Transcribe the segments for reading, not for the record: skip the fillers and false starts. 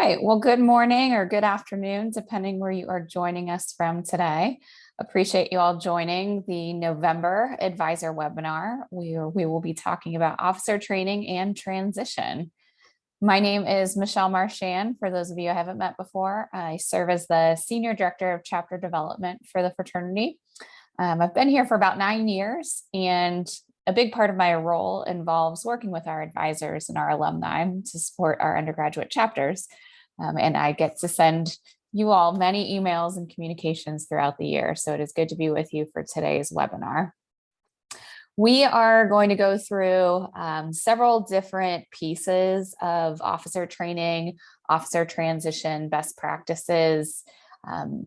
Right. Well, good morning or good afternoon, depending where you are joining us from today. Appreciate you all joining the November advisor webinar. We will be talking about officer training and transition. My name is Michelle Marchand. For those of you I haven't met before, I serve as the Senior Director of Chapter Development for the fraternity. I've been here for about 9 years, and a big part of my role involves working with our advisors and our alumni to support our undergraduate chapters. And I get to send you all many emails and communications throughout the year. So it is good to be with you for today's webinar. We are going to go through several different pieces of officer training, officer transition, best practices,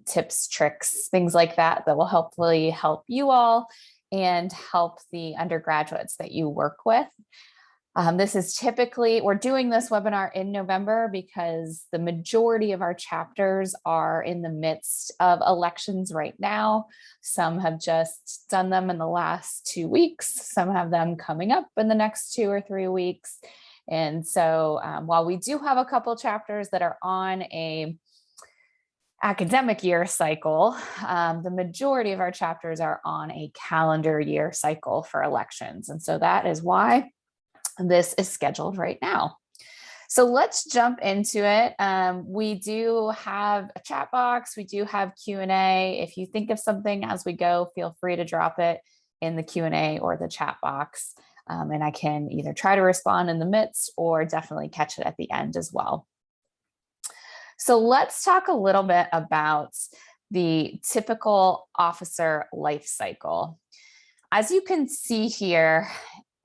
tips, tricks, things like that will hopefully help you all and help the undergraduates that you work with. This is typically, we're doing this webinar in November because the majority of our chapters are in the midst of elections right now. Some have just done them in the last 2 weeks. Some have them coming up in the next 2 or 3 weeks. And so while we do have a couple chapters that are on a academic year cycle, the majority of our chapters are on a calendar year cycle for elections. And so that is why this is scheduled right now. So let's jump into it. We do have a chat box. We do have Q&A. If you think of something as we go, feel free to drop it in the Q&A or the chat box. And I can either try to respond in the midst or definitely catch it at the end as well. So let's talk a little bit about the typical officer life cycle. As you can see here,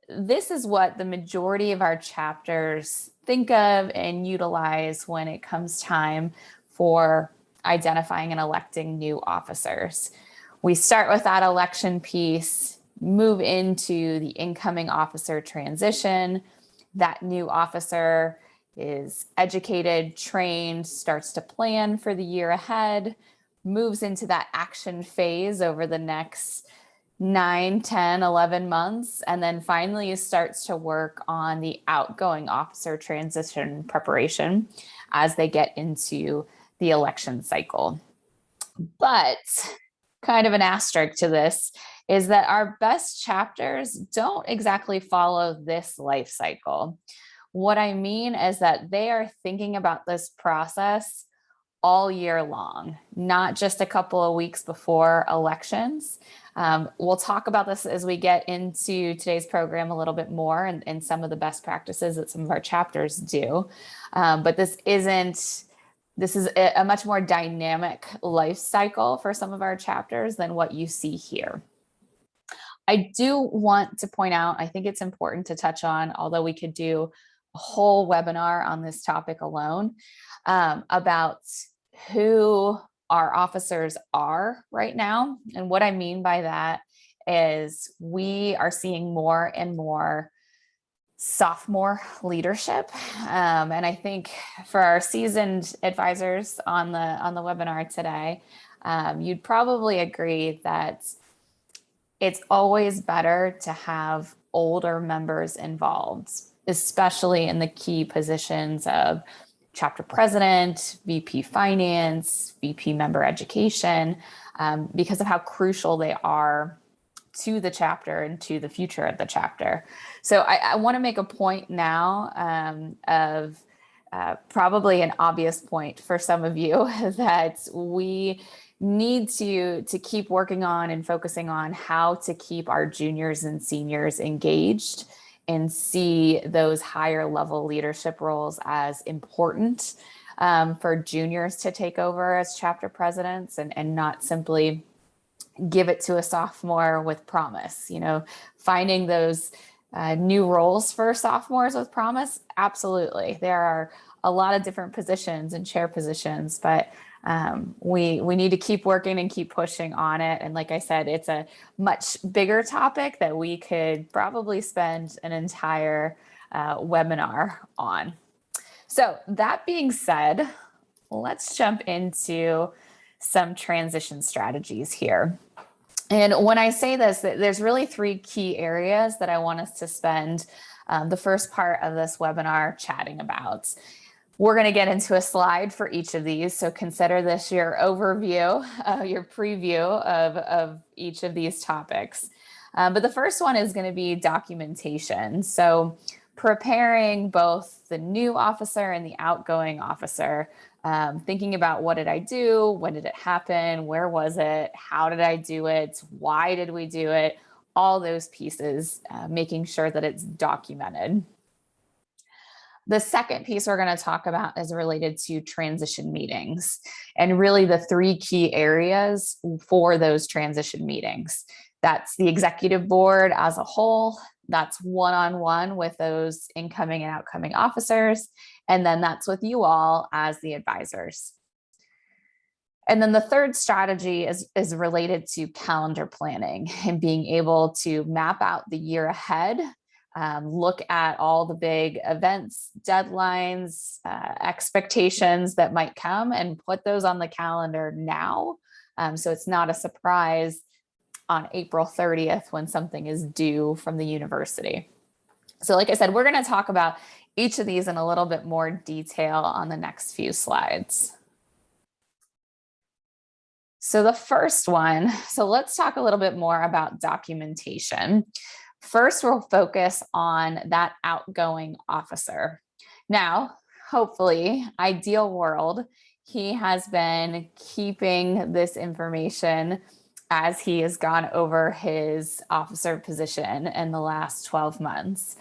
this is what the majority of our chapters think of and utilize when it comes time for identifying and electing new officers. We start with that election piece, move into the incoming officer transition. That new officer is educated, trained, starts to plan for the year ahead, moves into that action phase over the next 9, 10, 11 months, and then finally starts to work on the outgoing officer transition preparation as they get into the election cycle. But kind of an asterisk to this is that our best chapters don't exactly follow this life cycle. What I mean is that they are thinking about this process all year long, not just a couple of weeks before elections. We'll talk about this as we get into today's program a little bit more and some of the best practices that some of our chapters do. But this is a much more dynamic life cycle for some of our chapters than what you see here. I do want to point out, I think it's important to touch on, although we could do a whole webinar on this topic alone, about who our officers are right now. And what I mean by that is we are seeing more and more sophomore leadership. And I think for our seasoned advisors on the webinar today, you'd probably agree that it's always better to have older members involved, especially in the key positions of chapter president, VP finance, VP member education, because of how crucial they are to the chapter and to the future of the chapter. So I want to make a point now of probably an obvious point for some of you that we need to keep working on and focusing on how to keep our juniors and seniors engaged and see those higher level leadership roles as important for juniors to take over as chapter presidents and not simply give it to a sophomore with promise. You know, finding those new roles for sophomores with promise, absolutely. There are a lot of different positions and chair positions, but we need to keep working and keep pushing on it. And like I said, it's a much bigger topic that we could probably spend an entire webinar on. So that being said, let's jump into some transition strategies here. And when I say this, there's really 3 key areas that I want us to spend the first part of this webinar chatting about. We're going to get into a slide for each of these. So consider this your overview, your preview of each of these topics. But the first one is going to be documentation. So preparing both the new officer and the outgoing officer, thinking about what did I do? When did it happen? Where was it? How did I do it? Why did we do it? All those pieces, making sure that it's documented. The second piece we're going to talk about is related to transition meetings and really the three key areas for those transition meetings. That's the executive board as a whole. That's one-on-one with those incoming and outgoing officers. And then that's with you all as the advisors. And then the third strategy is related to calendar planning and being able to map out the year ahead. Look at all the big events, deadlines, expectations that might come and put those on the calendar now. So it's not a surprise on April 30th when something is due from the university. So like I said, we're going to talk about each of these in a little bit more detail on the next few slides. So the first one, so let's talk a little bit more about documentation. First, we'll focus on that outgoing officer. Now, hopefully, ideal world, he has been keeping this information as he has gone over his officer position in the last 12 months.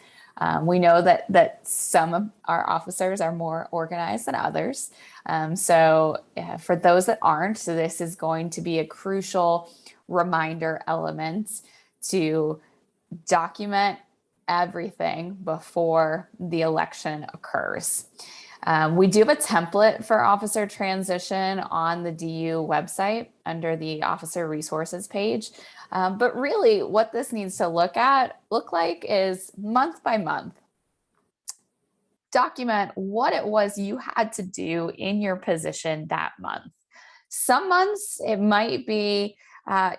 We know that some of our officers are more organized than others. So for those that aren't, so this is going to be a crucial reminder element to document everything before the election occurs. We do have a template for officer transition on the DU website under the officer resources page. But really what this needs to look like is month by month. Document what it was you had to do in your position that month. Some months it might be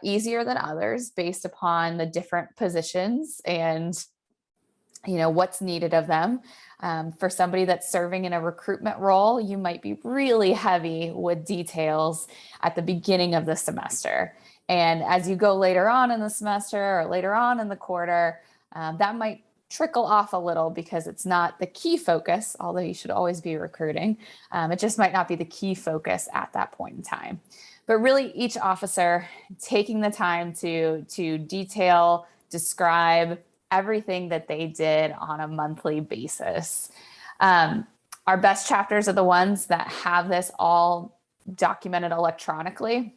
easier than others based upon the different positions and what's needed of them. For somebody that's serving in a recruitment role, you might be really heavy with details at the beginning of the semester. And as you go later on in the semester or later on in the quarter, that might trickle off a little because it's not the key focus, although you should always be recruiting. It just might not be the key focus at that point in time. But really each officer taking the time to detail, describe everything that they did on a monthly basis. Our best chapters are the ones that have this all documented electronically.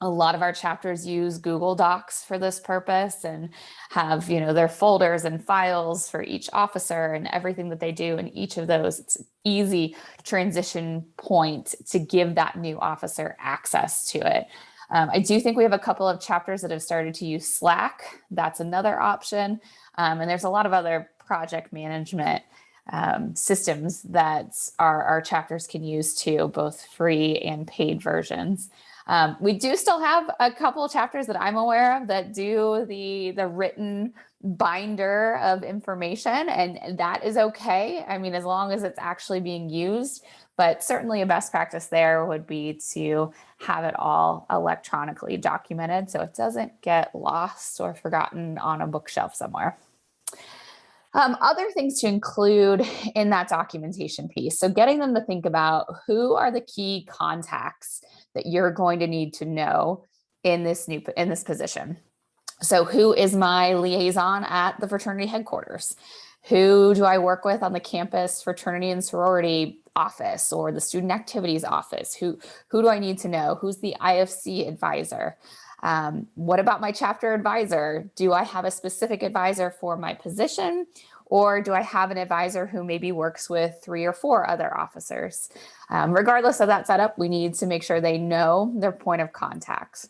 A lot of our chapters use Google Docs for this purpose and have, their folders and files for each officer and everything that they do in each of those. It's an easy transition point to give that new officer access to it. I do think we have a couple of chapters that have started to use Slack. That's another option. And there's a lot of other project management systems that our chapters can use too, both free and paid versions. We do still have a couple of chapters that I'm aware of that do the written binder of information, and that is okay. I mean, as long as it's actually being used, but certainly a best practice there would be to have it all electronically documented so it doesn't get lost or forgotten on a bookshelf somewhere. Other things to include in that documentation piece. So getting them to think about who are the key contacts that you're going to need to know in this position. So who is my liaison at the fraternity headquarters? Who do I work with on the campus fraternity and sorority office or the student activities office? Who do I need to know? Who's the IFC advisor? What about my chapter advisor? Do I have a specific advisor for my position, or do I have an advisor who maybe works with 3 or 4 other officers? Regardless of that setup, we need to make sure they know their point of contact.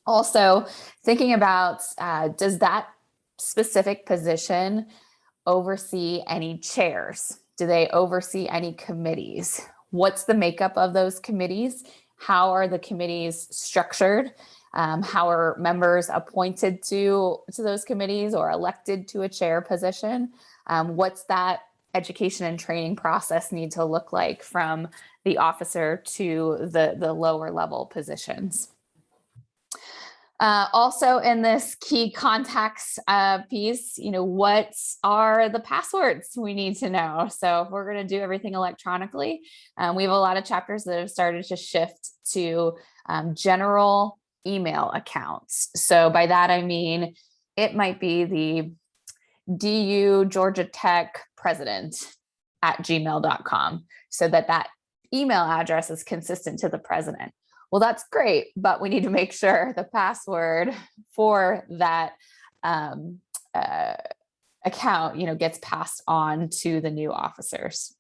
Also, thinking about, does that specific position oversee any chairs? Do they oversee any committees? What's the makeup of those committees? How are the committees structured? How are members appointed to those committees or elected to a chair position? What's that education and training process need to look like from the officer to the lower level positions. Also in this key contacts piece, what are the passwords we need to know? So if we're going to do everything electronically, we have a lot of chapters that have started to shift to general email accounts. So by that, I mean, it might be the DU Georgia Tech president at gmail.com, so that email address is consistent to the president. Well, that's great, but we need to make sure the password for that account, gets passed on to the new officers.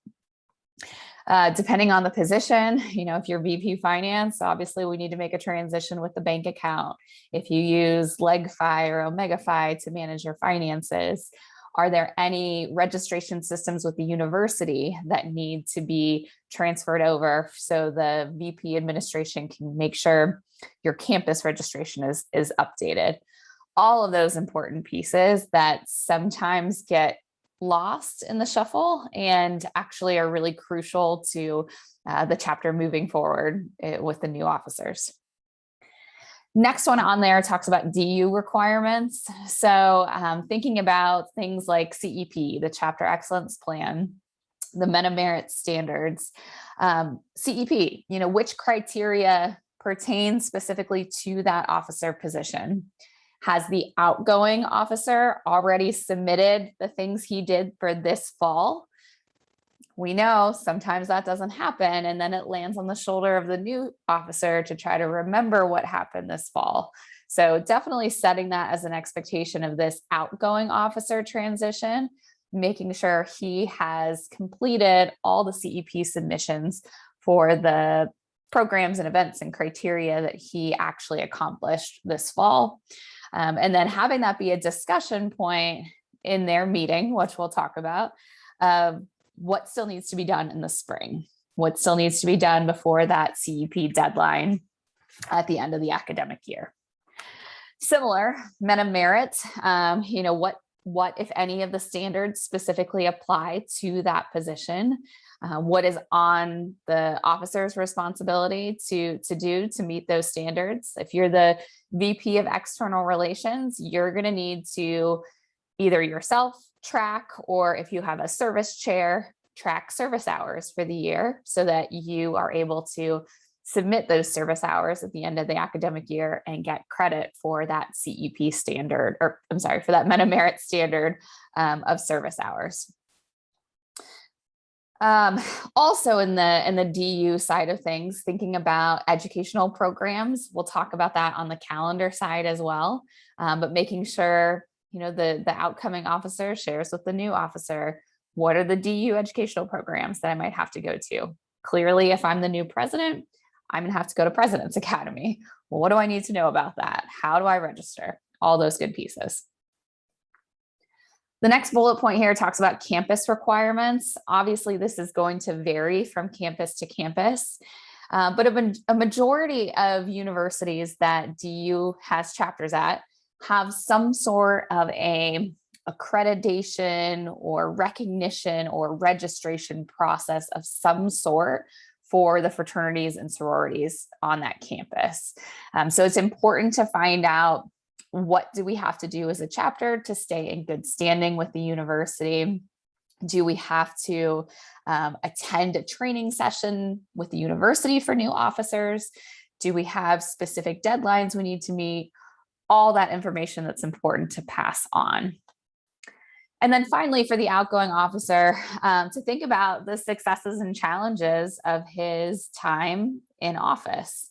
Depending on the position, if you're VP finance, obviously we need to make a transition with the bank account. If you use LegFi or OmegaFi to manage your finances, are there any registration systems with the university that need to be transferred over so the VP administration can make sure your campus registration is updated? All of those important pieces that sometimes get lost in the shuffle and actually are really crucial to the chapter moving forward with the new officers. Next one on there talks about DU requirements. So thinking about things like CEP, the Chapter Excellence Plan, the Meta Merit Standards, CEP, which criteria pertain specifically to that officer position? Has the outgoing officer already submitted the things he did for this fall? We know sometimes that doesn't happen, and then it lands on the shoulder of the new officer to try to remember what happened this fall. So definitely setting that as an expectation of this outgoing officer transition, making sure he has completed all the CEP submissions for the programs and events and criteria that he actually accomplished this fall. And then having that be a discussion point in their meeting, which we'll talk about, what still needs to be done in the spring, what still needs to be done before that CEP deadline at the end of the academic year. Similar, Meta Merit, what, if any, of the standards specifically apply to that position? What is on the officer's responsibility to do to meet those standards? If you're the VP of External Relations, you're going to need to either yourself track, or if you have a service chair, track service hours for the year so that you are able to submit those service hours at the end of the academic year and get credit for that CEP standard, or I'm sorry, for that Meta Merit standard of service hours. Also in the DU side of things, thinking about educational programs, we'll talk about that on the calendar side as well, but making sure the outcoming officer shares with the new officer, what are the DU educational programs that I might have to go to? Clearly, if I'm the new president, I'm going to have to go to President's Academy. Well, what do I need to know about that? How do I register? All those good pieces. The next bullet point here talks about campus requirements. Obviously, this is going to vary from campus to campus, but a majority of universities that DU has chapters at have some sort of a accreditation or recognition or registration process of some sort for the fraternities and sororities on that campus. So it's important to find out, what do we have to do as a chapter to stay in good standing with the university? Do we have to attend a training session with the university for new officers? Do we have specific deadlines we need to meet? All that information that's important to pass on. And then finally, for the outgoing officer, to think about the successes and challenges of his time in office.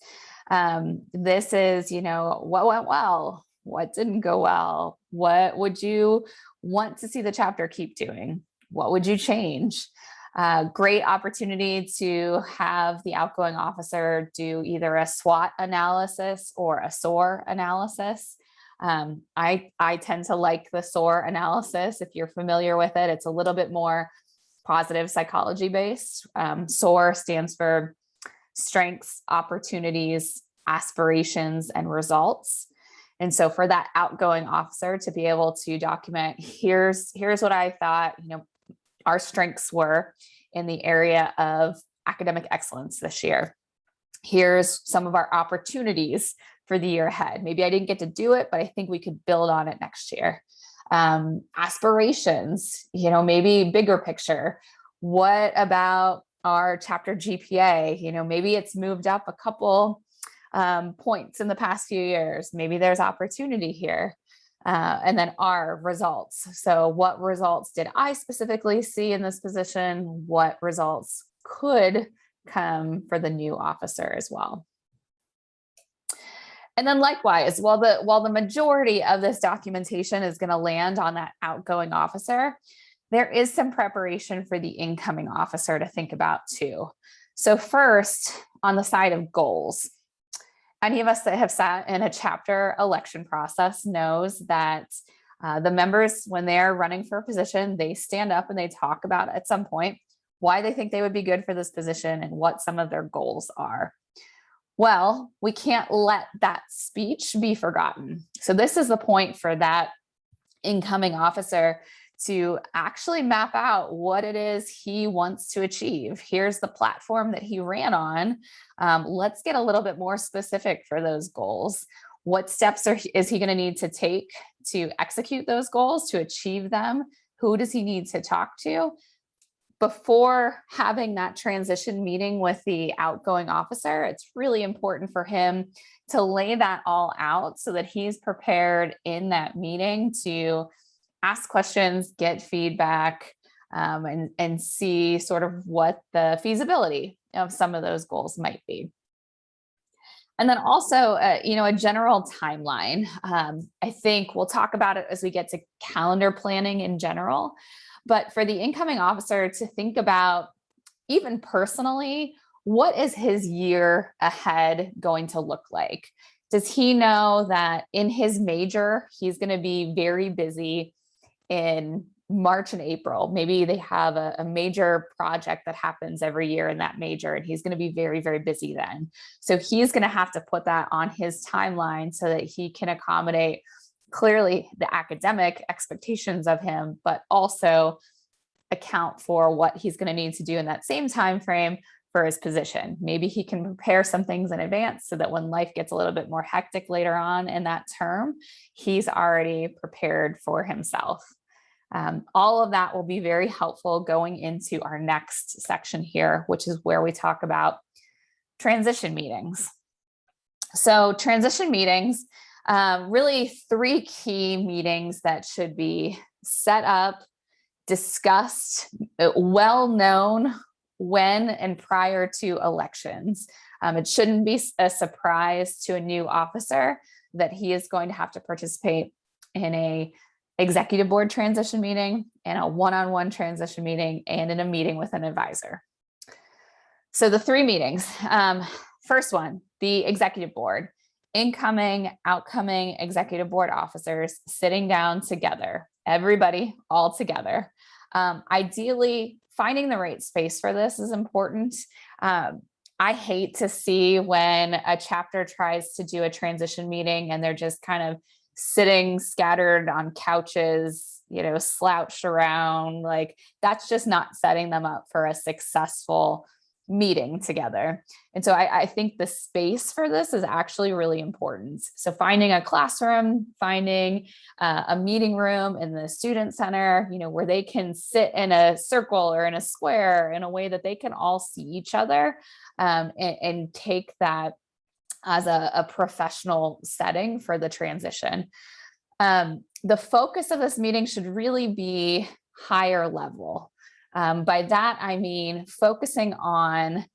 This is, what went well, what didn't go well, what would you want to see the chapter keep doing, what would you change? Great opportunity to have the outgoing officer do either a SWOT analysis or a SOAR analysis. I tend to like the SOAR analysis. If you're familiar with it, it's a little bit more positive psychology based. SOAR stands for strengths, opportunities, aspirations, and results. And so for that outgoing officer to be able to document, here's what I thought, our strengths were in the area of academic excellence this year. Here's some of our opportunities for the year ahead. Maybe I didn't get to do it, but I think we could build on it next year. Aspirations, maybe bigger picture. What about our chapter GPA? Maybe it's moved up a couple points in the past few years. Maybe there's opportunity here. And then our results. So what results did I specifically see in this position? What results could come for the new officer as well? And then likewise, while the majority of this documentation is going to land on that outgoing officer, there is some preparation for the incoming officer to think about too. So first, on the side of goals, any of us that have sat in a chapter election process knows that the members, when they're running for a position, they stand up and they talk about at some point why they think they would be good for this position and what some of their goals are. Well, we can't let that speech be forgotten. So this is the point for that incoming officer to actually map out what it is he wants to achieve. Here's the platform that he ran on. Let's get a little bit more specific for those goals. What steps is he going to need to take to execute those goals, to achieve them? Who does he need to talk to? Before having that transition meeting with the outgoing officer, it's really important for him to lay that all out so that he's prepared in that meeting to ask questions, get feedback, and see sort of what the feasibility of some of those goals might be. And then also, a general timeline. I think we'll talk about it as we get to calendar planning in general. But for the incoming officer to think about, even personally, what is his year ahead going to look like? Does he know that in his major, he's going to be very busy in March and April? Maybe they have a major project that happens every year in that major, and he's going to be very, very busy then. So he's going to have to put that on his timeline so that he can accommodate clearly the academic expectations of him, but also account for what he's going to need to do in that same time frame for his position. Maybe he can prepare some things in advance so that when life gets a little bit more hectic later on in that term, he's already prepared for himself. All of that will be very helpful going into our next section here, which is where we talk about transition meetings. So transition meetings, really three key meetings that should be set up, discussed, well known when and prior to elections. It shouldn't be a surprise to a new officer that he is going to have to participate in a executive board transition meeting, and a one-on-one transition meeting, and in a meeting with an advisor. So the three meetings, first one, the executive board, incoming, outcoming executive board officers sitting down together, everybody all together. Ideally, finding the right space for this is important. I hate to see when a chapter tries to do a transition meeting and they're just kind of sitting scattered on couches, slouched around. Like, that's just not setting them up for a successful meeting together. And so I think the space for this is actually really important. So finding a classroom, finding a meeting room in the student center, where they can sit in a circle or in a square in a way that they can all see each other, and take that as a professional setting for the transition. The focus of this meeting should really be higher level. By that, I mean focusing on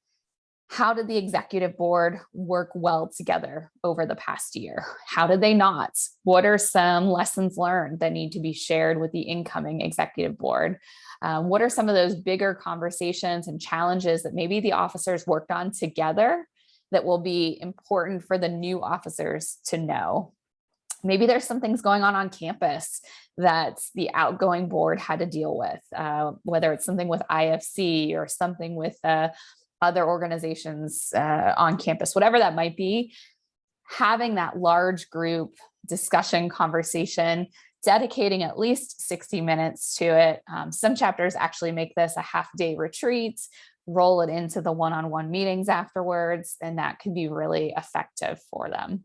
how did the executive board work well together over the past year? How did they not? What are some lessons learned that need to be shared with the incoming executive board? What are some of those bigger conversations and challenges that maybe the officers worked on together that will be important for the new officers to know? Maybe there's some things going on campus that the outgoing board had to deal with, whether it's something with IFC or something with other organizations on campus, whatever that might be. having that large group discussion conversation, dedicating at least 60 minutes to it. Some chapters actually make this a half-day retreat, roll it into the one-on-one meetings afterwards, and that can be really effective for them.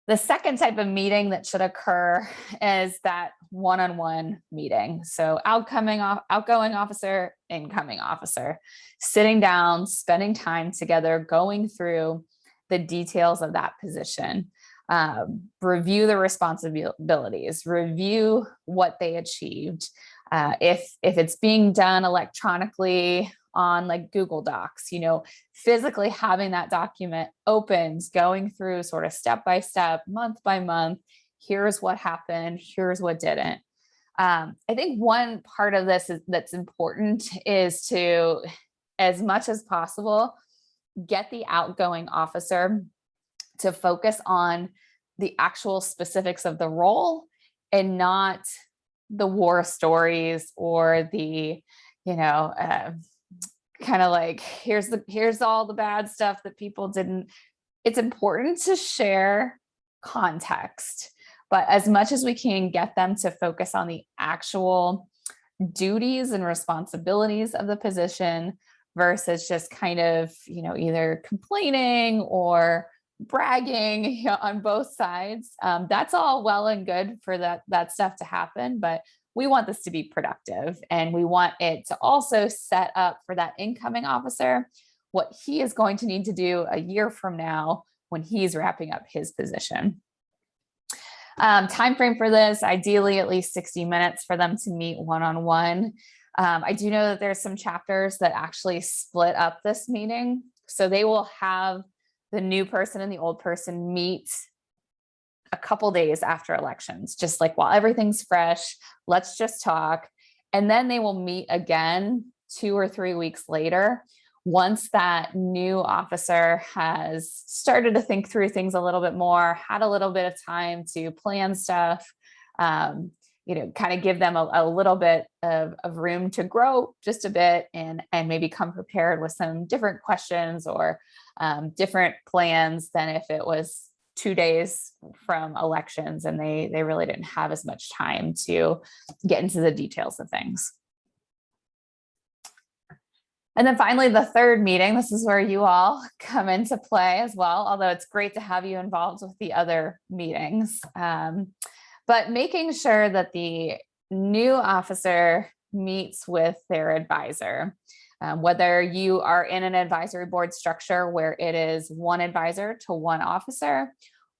The second type of meeting that should occur is that one-on-one meeting. So outgoing officer, incoming officer, sitting down, spending time together, going through the details of that position, review the responsibilities, review what they achieved. If it's being done electronically on like Google Docs, physically having that document opened, going through sort of step by step, month by month, here's what happened, here's what didn't. I think one part of this that's important is to, as much as possible, get the outgoing officer to focus on the actual specifics of the role and not the war stories or the, kind of like, here's all the bad stuff that people didn't. It's important to share context, but as much as we can, get them to focus on the actual duties and responsibilities of the position versus just kind of, either complaining or bragging on both sides. That's all well and good for that stuff to happen, but we want this to be productive, and we want it to also set up for that incoming officer what he is going to need to do a year from now when he's wrapping up his position. Time frame for this, ideally at least 60 minutes for them to meet one-on-one. I do know that there's some chapters that actually split up this meeting. So they will have the new person and the old person meet a couple days after elections, just like while everything's fresh, let's just talk. And then they will meet again 2 or 3 weeks later, once that new officer has started to think through things a little bit more, had a little bit of time to plan stuff, kind of give them a little bit of room to grow just a bit, and maybe come prepared with some different questions or different plans than if it was 2 days from elections and they really didn't have as much time to get into the details of things. And then finally, the third meeting, this is where you all come into play as well, although it's great to have you involved with the other meetings. But making sure that the new officer meets with their advisor, whether you are in an advisory board structure where it is one advisor to one officer,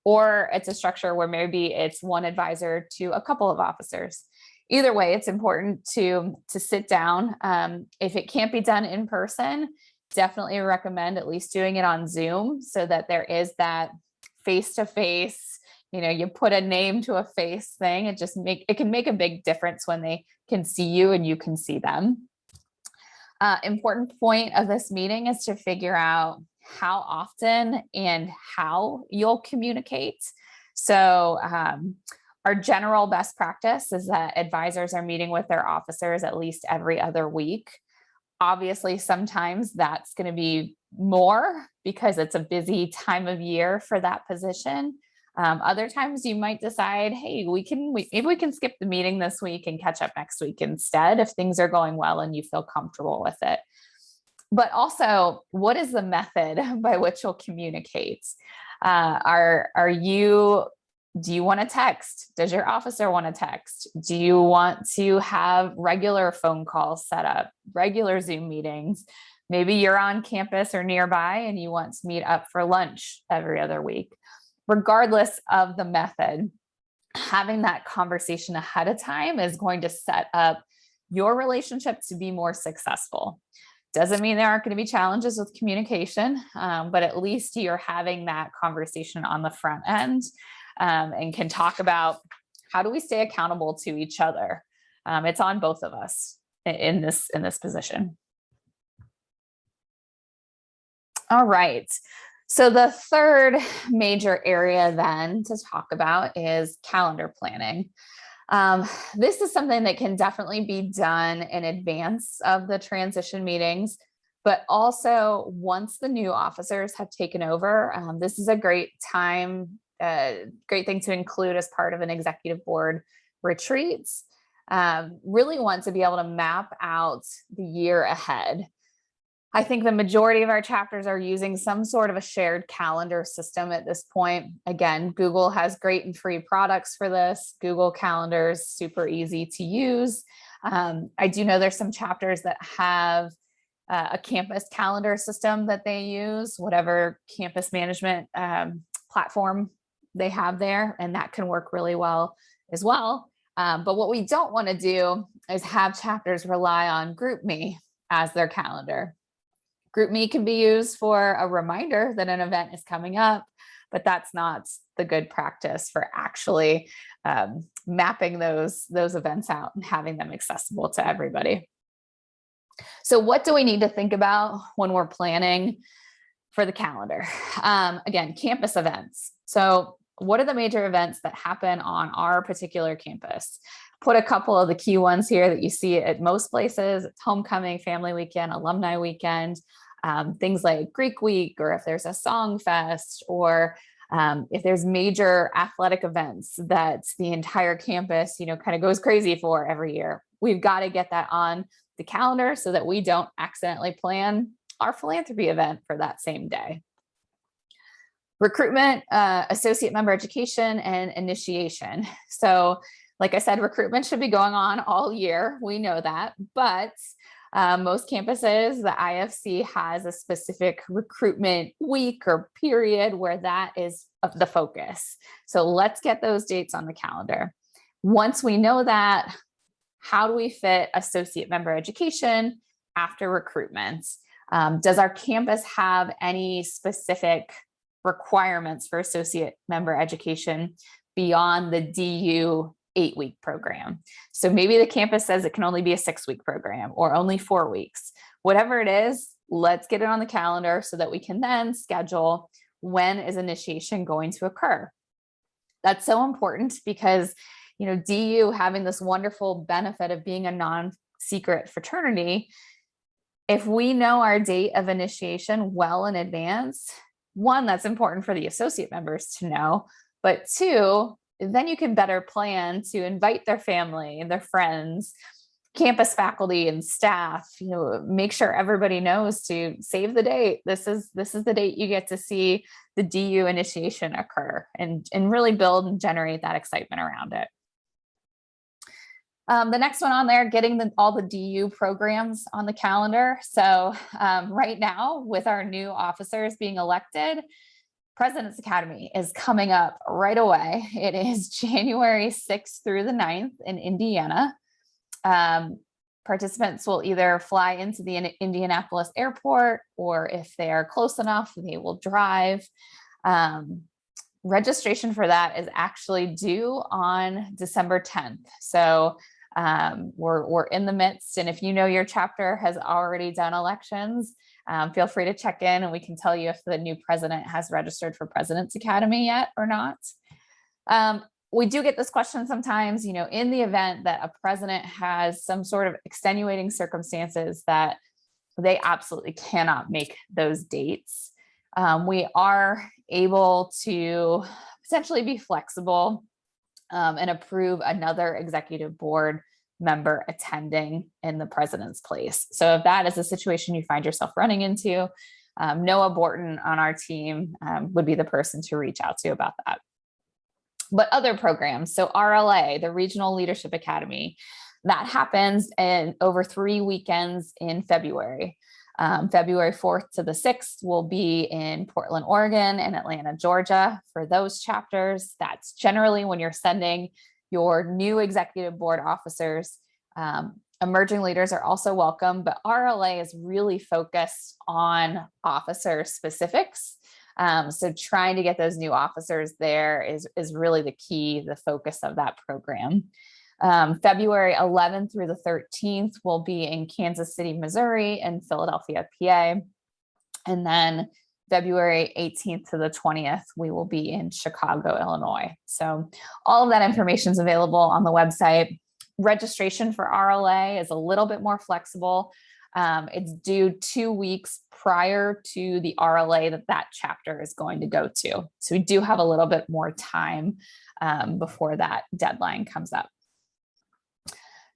or it's a structure where maybe it's one advisor to a couple of officers. Either way, it's important to sit down. If it can't be done in person, definitely recommend at least doing it on Zoom so that there is that face-to-face, you put a name to a face thing. It can make a big difference when they can see you and you can see them. Important point of this meeting is to figure out how often and how you'll communicate. So our general best practice is that advisors are meeting with their officers at least every other week. Obviously, sometimes that's going to be more because it's a busy time of year for that position. Other times you might decide, hey, maybe we can skip the meeting this week and catch up next week instead if things are going well and you feel comfortable with it. But also, what is the method by which you'll communicate? Do you want to text? Does your officer want to text? Do you want to have regular phone calls set up, regular Zoom meetings? Maybe you're on campus or nearby and you want to meet up for lunch every other week. Regardless of the method, having that conversation ahead of time is going to set up your relationship to be more successful. Doesn't mean there aren't going to be challenges with communication, but at least you're having that conversation on the front end, and can talk about how do we stay accountable to each other. It's on both of us in this position. All right. So the third major area then to talk about is calendar planning. This is something that can definitely be done in advance of the transition meetings, But also, once the new officers have taken over, this is a great time, great thing to include as part of an executive board retreat. Really want to be able to map out the year ahead. I think the majority of our chapters are using some sort of a shared calendar system at this point. Again, Google has great and free products for this. Google Calendars, super easy to use. I do know there's some chapters that have a campus calendar system that they use, whatever campus management platform they have there, and that can work really well as well. But what we don't want to do is have chapters rely on GroupMe as their calendar. GroupMe can be used for a reminder that an event is coming up, but that's not the good practice for actually mapping those events out and having them accessible to everybody. So what do we need to think about when we're planning for the calendar? Again, campus events. So what are the major events that happen on our particular campus? Put a couple of the key ones here that you see at most places. It's homecoming, family weekend, alumni weekend, things like Greek week, or if there's a song fest, or if there's major athletic events that the entire campus, kind of goes crazy for every year. We've got to get that on the calendar so that we don't accidentally plan our philanthropy event for that same day. Recruitment, associate member education, and initiation. So like I said, recruitment should be going on all year. We know that, but most campuses, the IFC has a specific recruitment week or period where that is the focus. So let's get those dates on the calendar. Once we know that, how do we fit associate member education after recruitment? Does our campus have any specific requirements for associate member education beyond the DU 8-week program? So maybe the campus says it can only be a 6-week program or only 4 weeks. Whatever it is, let's get it on the calendar so that we can then schedule when is initiation going to occur. That's so important because, DU having this wonderful benefit of being a non-secret fraternity, if we know our date of initiation well in advance, one, that's important for the associate members to know, but two, then you can better plan to invite their family and their friends, campus faculty and staff, make sure everybody knows to save the date. This is the date you get to see the DU initiation occur, and really build and generate that excitement around it. The next one on there, getting all the DU programs on the calendar. So right now, with our new officers being elected, President's Academy is coming up right away. It is January 6th through the 9th in Indiana. Participants will either fly into the Indianapolis airport, or if they are close enough, they will drive. Registration for that is actually due on December 10th. So we're in the midst, and if your chapter has already done elections, feel free to check in and we can tell you if the new president has registered for President's Academy yet or not. We do get this question sometimes, in the event that a president has some sort of extenuating circumstances that they absolutely cannot make those dates. We are able to potentially be flexible and approve another executive board member attending in the president's place. So if that is a situation you find yourself running into, Noah Borton on our team would be the person to reach out to about that. But other programs, so RLA, the Regional Leadership Academy, that happens over 3 weekends in February. February 4th to the 6th will be in Portland, Oregon, and Atlanta, Georgia for those chapters. That's generally when you're sending your new executive board officers. Emerging leaders are also welcome, but RLA is really focused on officer specifics. So trying to get those new officers there is really the key, the focus of that program. February 11th through the 13th will be in Kansas City, Missouri, and Philadelphia, PA. And then February 18th to the 20th, we will be in Chicago, Illinois. So all of that information is available on the website. Registration for RLA is a little bit more flexible. It's due 2 weeks prior to the RLA that chapter is going to go to. So we do have a little bit more time before that deadline comes up.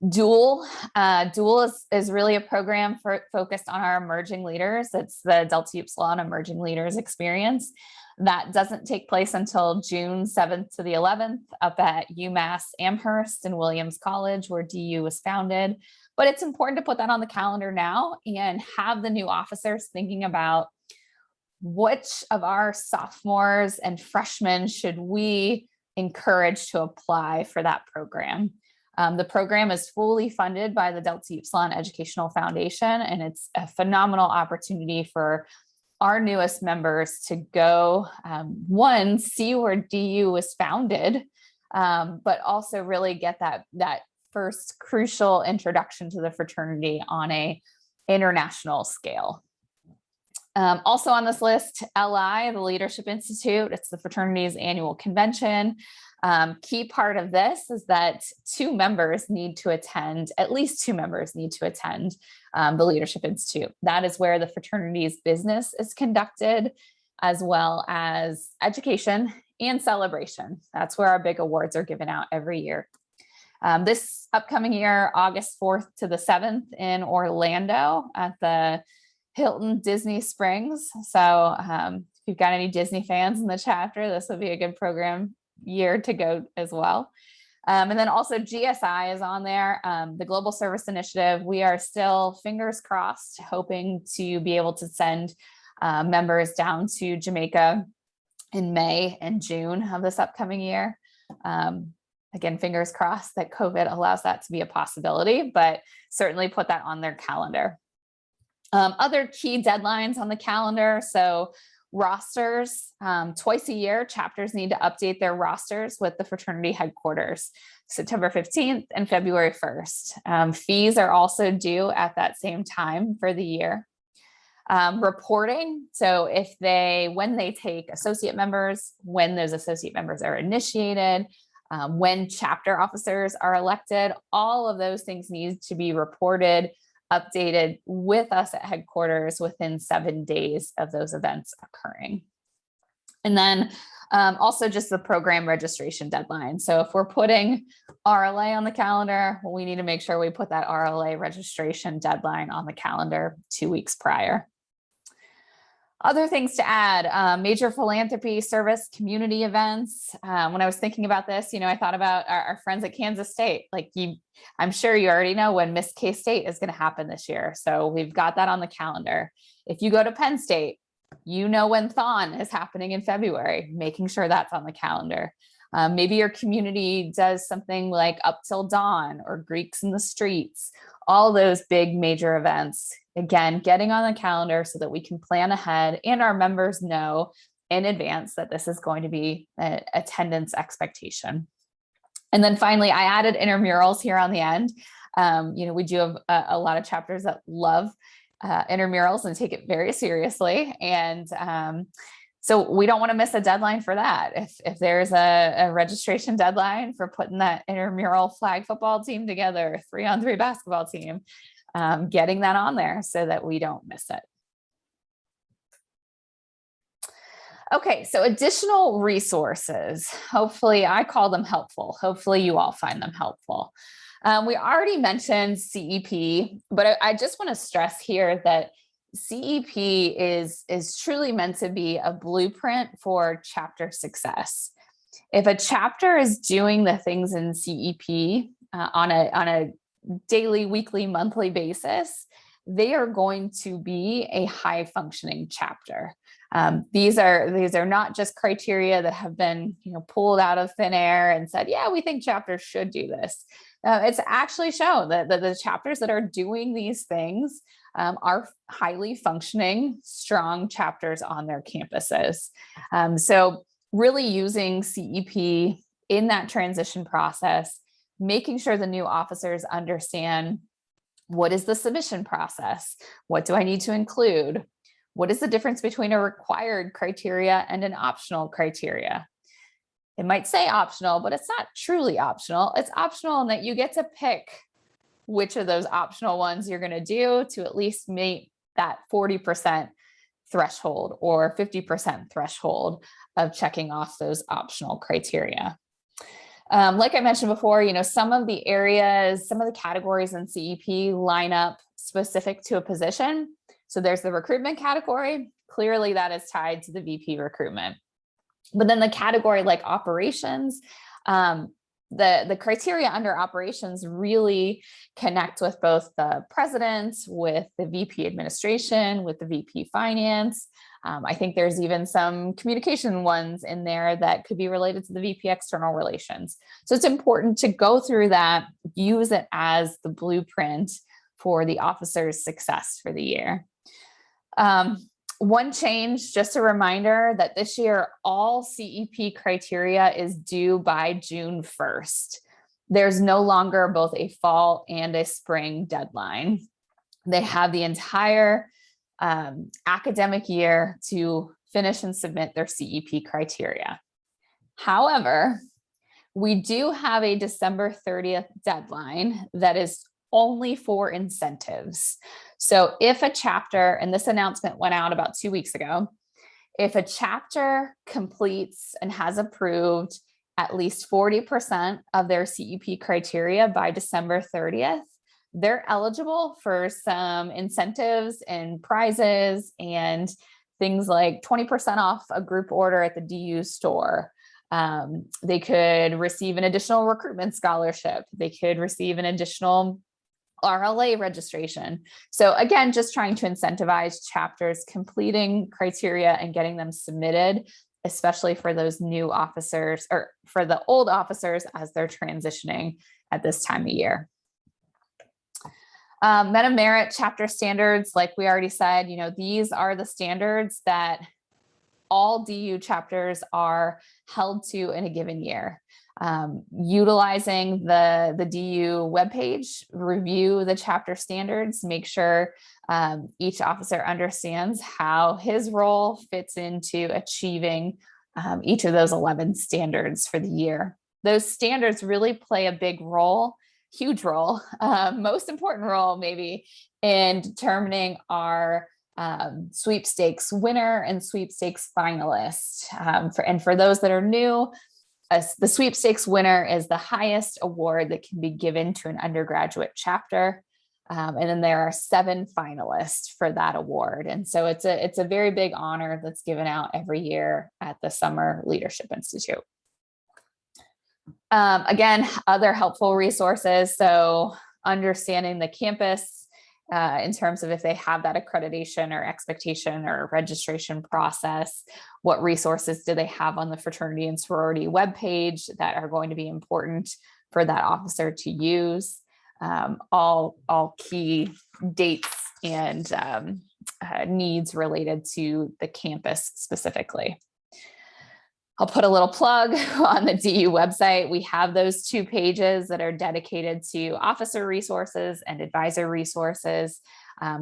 Dual is really a program focused on our emerging leaders. It's the Delta Upsilon Emerging Leaders Experience. That doesn't take place until June 7th to the 11th up at UMass Amherst and Williams College, where DU was founded. But it's important to put that on the calendar now and have the new officers thinking about which of our sophomores and freshmen should we encourage to apply for that program. The program is fully funded by the Delta Upsilon Educational Foundation, and it's a phenomenal opportunity for our newest members to go, one, see where DU was founded, but also really get that first crucial introduction to the fraternity on an international scale. Also on this list, LI, the Leadership Institute. It's the fraternity's annual convention. Key part of this is that at least two members need to attend the Leadership Institute. That is where the fraternity's business is conducted, as well as education and celebration. That's where our big awards are given out every year. This upcoming year, August 4th to the 7th in Orlando at the Hilton Disney Springs. So if you've got any Disney fans in the chapter, this will be a good program year to go as well. And then also GSI is on there, the Global Service Initiative. We are still, fingers crossed, hoping to be able to send members down to Jamaica in May and June of this upcoming year. Again, fingers crossed that COVID allows that to be a possibility, but certainly put that on their calendar. Other key deadlines on the calendar. So rosters, twice a year, chapters need to update their rosters with the fraternity headquarters, September 15th and February 1st. Fees are also due at that same time for the year. Reporting. So when they take associate members, when those associate members are initiated, when chapter officers are elected, all of those things need to be reported, updated with us at headquarters within 7 days of those events occurring. And then also just the program registration deadline. So if we're putting RLA on the calendar, we need to make sure we put that RLA registration deadline on the calendar 2 weeks prior. Other things to add, major philanthropy, service, community events. When I was thinking about this, I thought about our friends at Kansas State. I'm sure you already know when Miss K-State is going to happen this year. So we've got that on the calendar. If you go to Penn State, you know when Thon is happening in February, making sure that's on the calendar. Maybe your community does something like Up Till Dawn or Greeks in the Streets, all those big major events. Again, getting on the calendar so that we can plan ahead and our members know in advance that this is going to be an attendance expectation. And then finally, I added intramurals here on the end. We do have a lot of chapters that love intramurals and take it very seriously. And so we don't want to miss a deadline for that. If there's a registration deadline for putting that intramural flag football team together, 3-on-3 basketball team, getting that on there so that we don't miss it. Okay, so additional resources. Hopefully, I call them helpful. Hopefully you all find them helpful. We already mentioned CEP, but I just want to stress here that CEP is truly meant to be a blueprint for chapter success. If a chapter is doing the things in CEP on a daily, weekly, monthly basis, they are going to be a high functioning chapter. These are not just criteria that have been pulled out of thin air and said, yeah, we think chapters should do this. It's actually shown that the chapters that are doing these things are highly functioning, strong chapters on their campuses. So really using CEP in that transition process, making sure the new officers understand what is the submission process? What do I need to include? What is the difference between a required criteria and an optional criteria? It might say optional, but it's not truly optional. It's optional in that you get to pick which of those optional ones you're going to do to at least meet that 40% threshold or 50% threshold of checking off those optional criteria. Like I mentioned before, some of the areas, some of the categories in CEP line up specific to a position. So there's the recruitment category. Clearly that is tied to the VP recruitment. But then the category like operations, the criteria under operations really connect with both the president, with the VP administration, with the VP finance. I think there's even some communication ones in there that could be related to the VP external relations. So it's important to go through that, use it as the blueprint for the officer's success for the year. One change, just a reminder that this year, all CEP criteria is due by June 1st. There's no longer both a fall and a spring deadline. They have the entire academic year to finish and submit their CEP criteria. However, we do have a December 30th deadline that is only for incentives. So if a chapter, and this announcement went out about 2 weeks ago, if a chapter completes and has approved at least 40% of their CEP criteria by December 30th, they're eligible for some incentives and prizes and things like 20% off a group order at the DU store. They could receive an additional recruitment scholarship. They could receive an additional RLA registration. So again, just trying to incentivize chapters completing criteria and getting them submitted, especially for those new officers or for the old officers as they're transitioning at this time of year. Meta merit chapter standards, like we already said, these are the standards that all DU chapters are held to in a given year. Utilizing the DU webpage, review the chapter standards, make sure each officer understands how his role fits into achieving each of those 11 standards for the year. Those standards really play a big role, huge role, most important role maybe in determining our sweepstakes winner and sweepstakes finalist. And for those that are new, the sweepstakes winner is the highest award that can be given to an undergraduate chapter. And then there are 7 finalists for that award. And so it's a very big honor that's given out every year at the Summer Leadership Institute. Again, other helpful resources. So understanding the campus in terms of if they have that accreditation or expectation or registration process, what resources do they have on the fraternity and sorority webpage that are going to be important for that officer to use, all key dates and needs related to the campus specifically. I'll put a little plug on the DU website. We have those 2 pages that are dedicated to officer resources and advisor resources,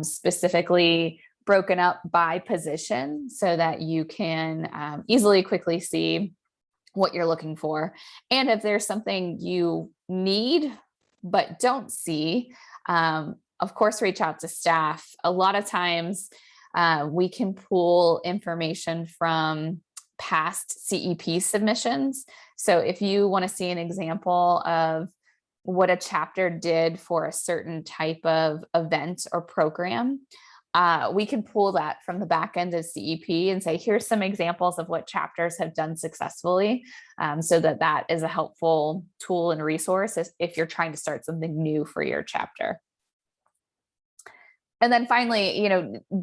specifically broken up by position so that you can easily, quickly see what you're looking for. And if there's something you need but don't see, of course, reach out to staff. A lot of times we can pull information from past CEP submissions. So if you want to see an example of what a chapter did for a certain type of event or program, we can pull that from the back end of CEP and say, here's some examples of what chapters have done successfully, so that is a helpful tool and resource if you're trying to start something new for your chapter. And then finally,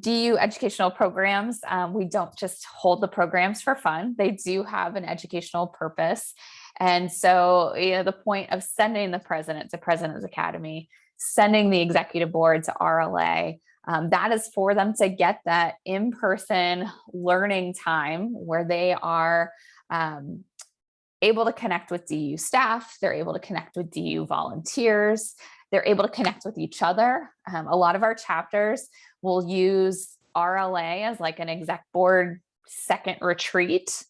DU educational programs, we don't just hold the programs for fun. They do have an educational purpose. And so, the point of sending the president to President's Academy, sending the executive board to RLA, that is for them to get that in-person learning time where they are able to connect with DU staff, they're able to connect with DU volunteers, they're able to connect with each other. A lot of our chapters will use RLA as like an exec board second retreat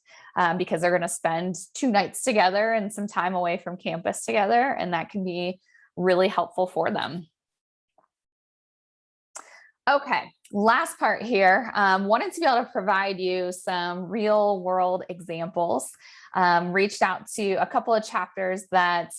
because they're going to spend 2 nights together and some time away from campus together. And that can be really helpful for them. Okay, last part here. Wanted to be able to provide you some real world examples. Reached out to a couple of chapters that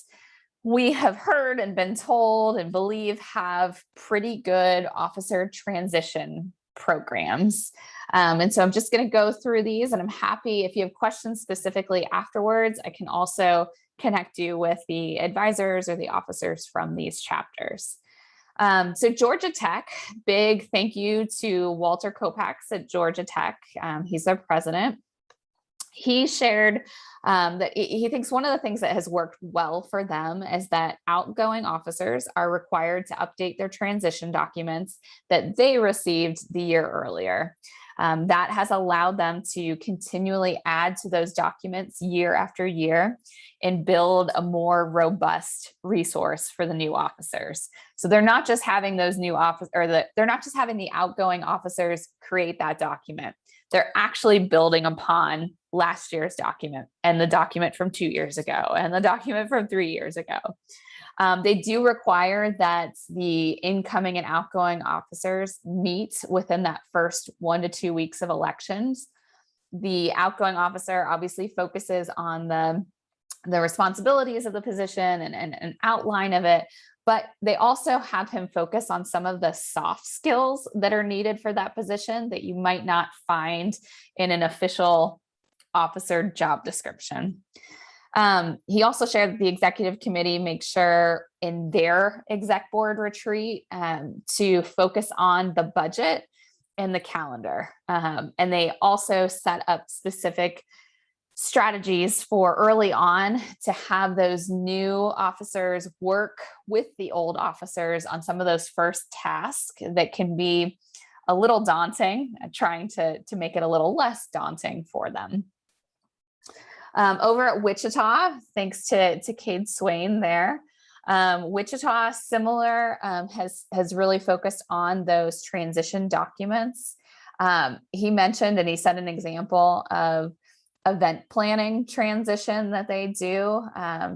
we have heard and been told and believe have pretty good officer transition programs. And so I'm just going to go through these, and I'm happy if you have questions specifically afterwards, I can also connect you with the advisors or the officers from these chapters. So Georgia Tech, big thank you to Walter Kopax at Georgia Tech. He's their president. He shared that he thinks one of the things that has worked well for them is that outgoing officers are required to update their transition documents that they received the year earlier. That has allowed them to continually add to those documents year after year and build a more robust resource for the new officers. So they're not just having those new officers, or they're not just having the outgoing officers create that document. They're actually building upon last year's document and the document from 2 years ago and the document from 3 years ago. They do require that the incoming and outgoing officers meet within that first 1 to 2 weeks of elections. The outgoing officer obviously focuses on the responsibilities of the position and an outline of it, but they also have him focus on some of the soft skills that are needed for that position that you might not find in an official officer job description. He also shared that the executive committee makes sure in their exec board retreat to focus on the budget and the calendar. And they also set up specific strategies for early on to have those new officers work with the old officers on some of those first tasks that can be a little daunting, trying to make it a little less daunting for them. Over at Wichita, thanks to Cade Swain there, Wichita similar has really focused on those transition documents. He mentioned, and he set an example of event planning transition that they do.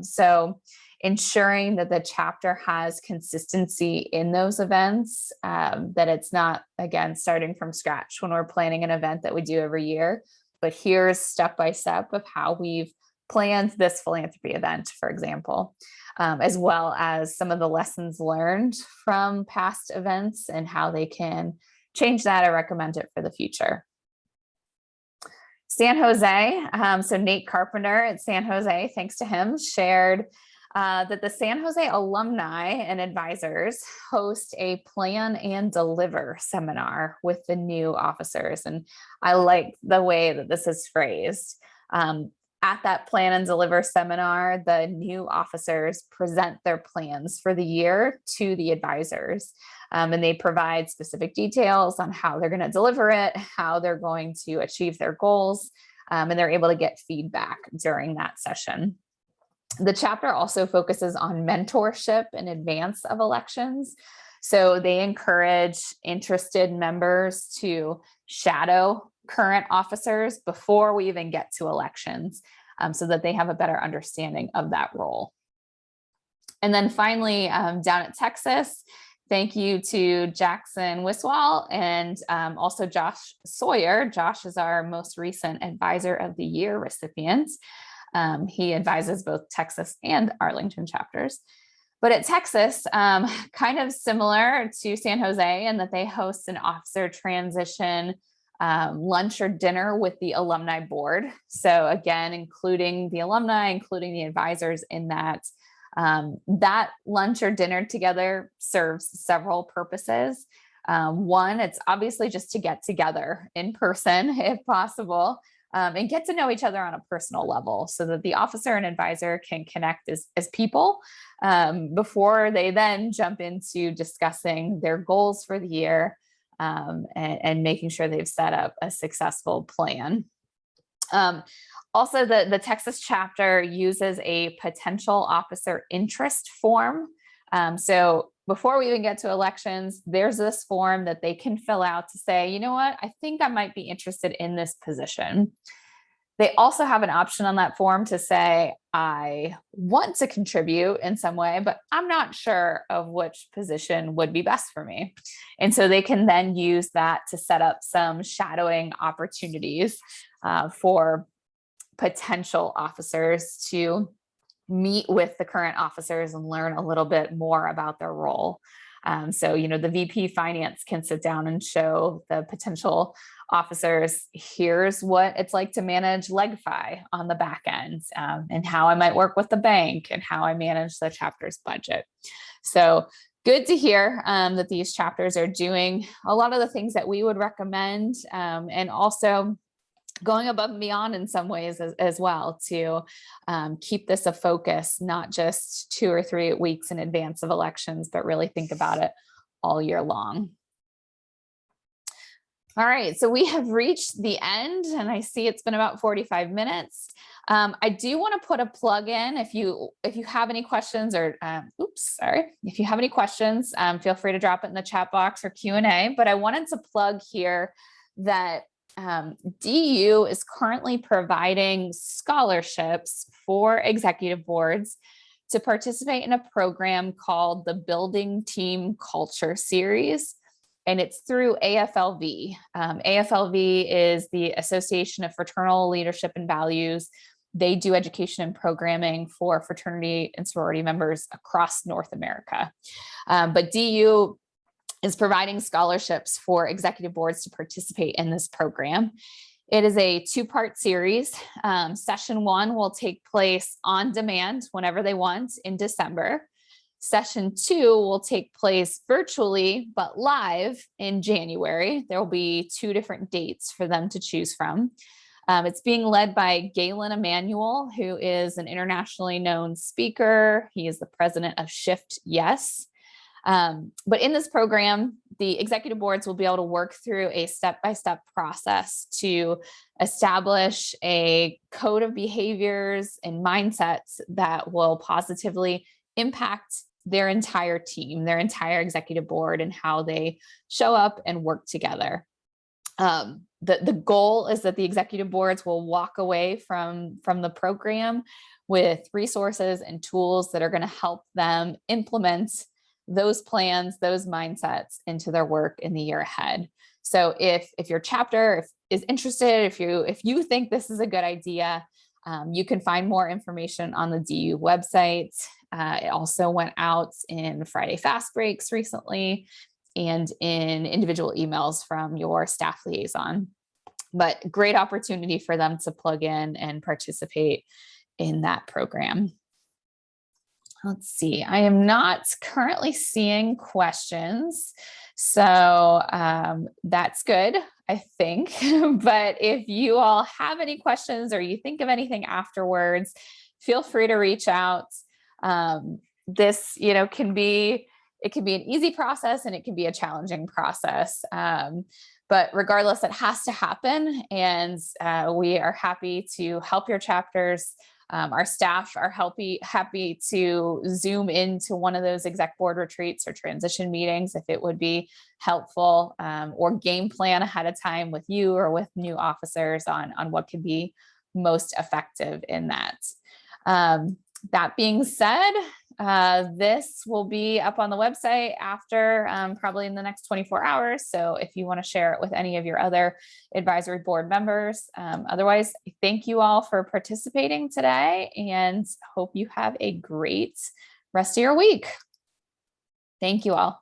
So ensuring that the chapter has consistency in those events, that it's not, again, starting from scratch when we're planning an event that we do every year, but here's step-by-step of how we've planned this philanthropy event, for example, as well as some of the lessons learned from past events and how they can change that or recommend it for the future. San Jose, so Nate Carpenter at San Jose, thanks to him, shared that the San Jose alumni and advisors host a plan and deliver seminar with the new officers. And I like the way that this is phrased. At that plan and deliver seminar, the new officers present their plans for the year to the advisors. And they provide specific details on how they're going to deliver it, how they're going to achieve their goals, and they're able to get feedback during that session. The chapter also focuses on mentorship in advance of elections. So they encourage interested members to shadow current officers before we even get to elections, so that they have a better understanding of that role. And then finally, down at Texas, thank you to Jackson Wiswall and also Josh Sawyer. Josh is our most recent Advisor of the Year recipient. He advises both Texas and Arlington chapters. But at Texas, kind of similar to San Jose in that they host an officer transition lunch or dinner with the alumni board. So again, including the alumni, including the advisors in that. That lunch or dinner together serves several purposes. One, it's obviously just to get together in person if possible, and get to know each other on a personal level so that the officer and advisor can connect as people before they then jump into discussing their goals for the year, and making sure they've set up a successful plan. Also, the Texas chapter uses a potential officer interest form. So before we even get to elections, there's this form that they can fill out to say, you know what, I think I might be interested in this position. They also have an option on that form to say, I want to contribute in some way, but I'm not sure of which position would be best for me. And so they can then use that to set up some shadowing opportunities for potential officers to meet with the current officers and learn a little bit more about their role. So, the VP Finance can sit down and show the potential officers, here's what it's like to manage LegFi on the back end, and how I might work with the bank and how I manage the chapter's budget. So good to hear that these chapters are doing a lot of the things that we would recommend, and also going above and beyond in some ways as well to keep this a focus, not just 2 or 3 weeks in advance of elections, but really think about it all year long. All right, so we have reached the end, and I see it's been about 45 minutes. I do want to put a plug in if you have any questions, or if you have any questions, feel free to drop it in the chat box or Q&A. But I wanted to plug here that DU is currently providing scholarships for executive boards to participate in a program called the Building Team Culture Series. And it's through AFLV. AFLV is the Association of Fraternal Leadership and Values. They do education and programming for fraternity and sorority members across North America. But DU is providing scholarships for executive boards to participate in this program. It is a 2-part series. Session 1 will take place on demand whenever they want in December. Session 2 will take place virtually, but live in January. There will be 2 different dates for them to choose from. It's being led by Galen Emanuel, who is an internationally known speaker. He is the president of Shift Yes. But in this program, the executive boards will be able to work through a step-by-step process to establish a code of behaviors and mindsets that will positively impact their entire team, their entire executive board, and how they show up and work together. The goal is that the executive boards will walk away from the program with resources and tools that are going to help them implement those plans, those mindsets into their work in the year ahead. So if your chapter is interested, if you think this is a good idea, you can find more information on the DU website. It also went out in Friday Fast Breaks recently and in individual emails from your staff liaison. But great opportunity for them to plug in and participate in that program. Let's see, I am not currently seeing questions, so that's good, I think. But if you all have any questions or you think of anything afterwards, feel free to reach out. This, can be an easy process and it can be a challenging process. But regardless, it has to happen, and we are happy to help your chapters. Our staff are happy to Zoom into one of those exec board retreats or transition meetings if it would be helpful, or game plan ahead of time with you or with new officers on what could be most effective in that. That being said, this will be up on the website after probably in the next 24 hours. So if you want to share it with any of your other advisory board members, otherwise, thank you all for participating today and hope you have a great rest of your week. Thank you all.